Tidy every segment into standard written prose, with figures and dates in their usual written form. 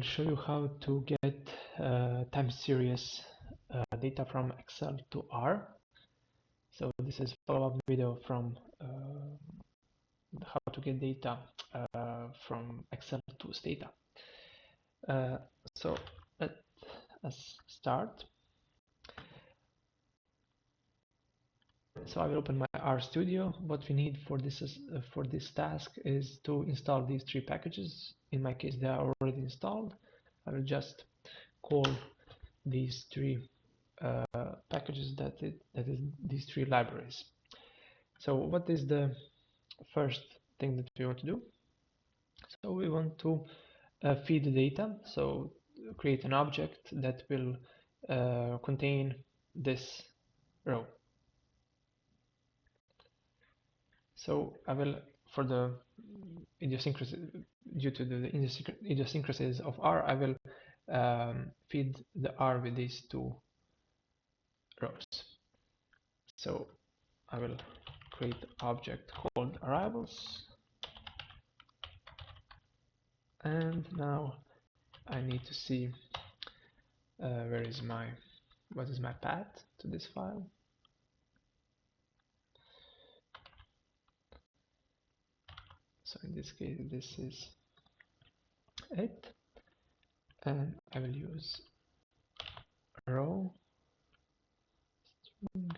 show you how to get time series data from Excel to R. So this is a follow-up video from how to get data from Excel to Stata. So let us start. So I will open my RStudio. What we need for this task is to install these three packages. In my case, they are already installed. I will just call these three packages that is these three libraries. So what is the first thing that we want to do? So we want to feed the data. So create an object that will contain this row. So I will, for the idiosyncrasy, due to the idiosyncrasies of R, I will feed the R with these two rows. So I will create an object called arrivals, and now I need to see what is my path to this file. So in this case, this is it, and I will use row string,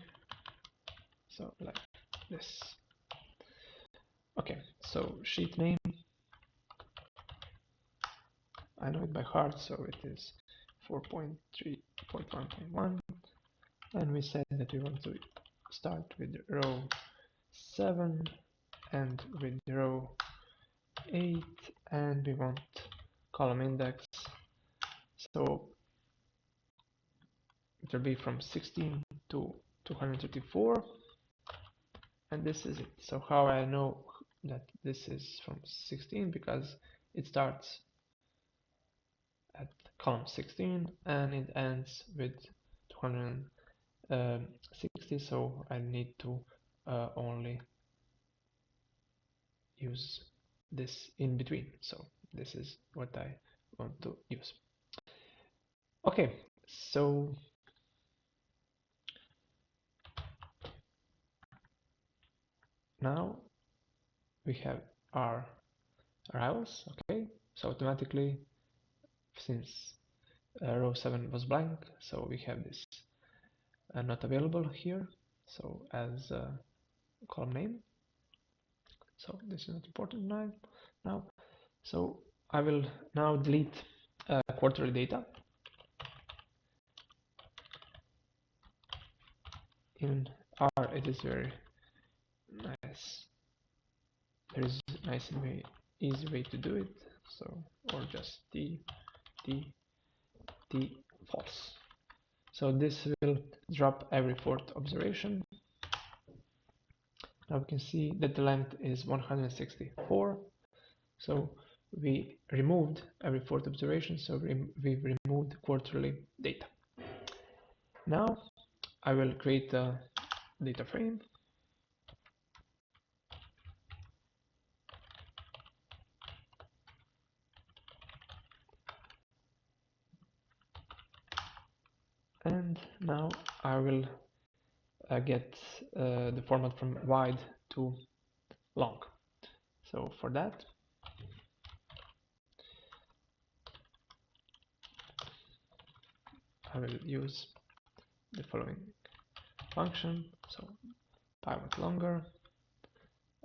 so like this. Okay, so sheet name, I know it by heart, so it is 4.3.1.1, and we said that we want to start with row 7 and with row 8, and we want column index, so it will be from 16 to 234, and this is it. So how I know that this is from 16? Because it starts at column 16 and it ends with 260, so I need to only use this in between. So this is what I want to use. Okay, so now we have our arrivals. Okay, so automatically, since row 7 was blank, so we have this not available here, so as column name. So this is not important now. So I will now delete quarterly data. In R it is very nice. There is a nice and easy way to do it. So, or just T false. So this will drop every fourth observation. Now we can see that the length is 164. So we removed every fourth observation, so we removed quarterly data. Now I will create a data frame. And now I will get the format from wide to long. So for that, I will use the following function. So pivot longer,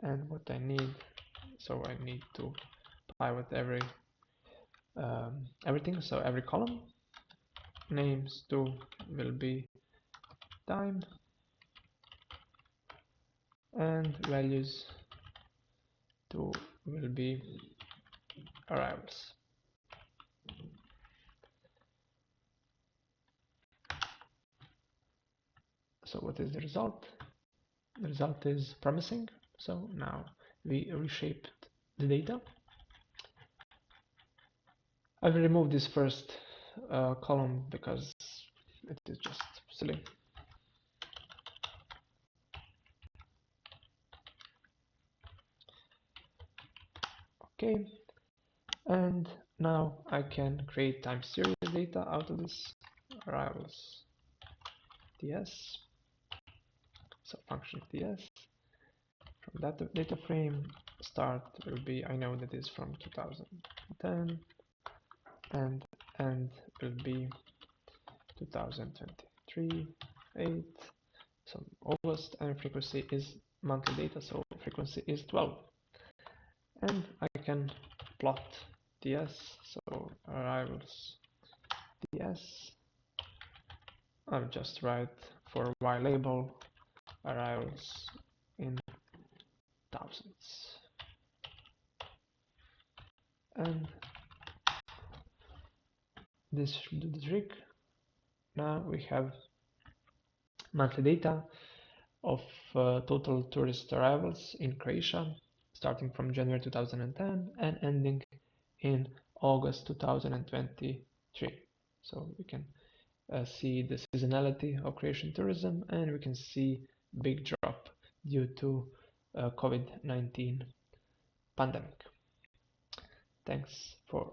and what I need, so I need to pivot everything, so every column. Names 2 will be time, and values 2 will be arrivals. So what is the result? The result is promising. So now we reshaped the data. I will remove this first column because it is just silly. Okay, and now I can create time series data out of this arrivals ts. So function ts from that data frame start will be, I know that is from 2010, and end will be 2023 8. So August, and frequency is monthly data, so frequency is 12. And I can plot ts, so arrivals ts. I'll just write for y label arrivals in thousands. And this should do the trick. Now we have monthly data of total tourist arrivals in Croatia, starting from January 2010 and ending in August 2023. So we can see the seasonality of Croatian tourism, and we can see big drop due to COVID-19 pandemic. Thanks for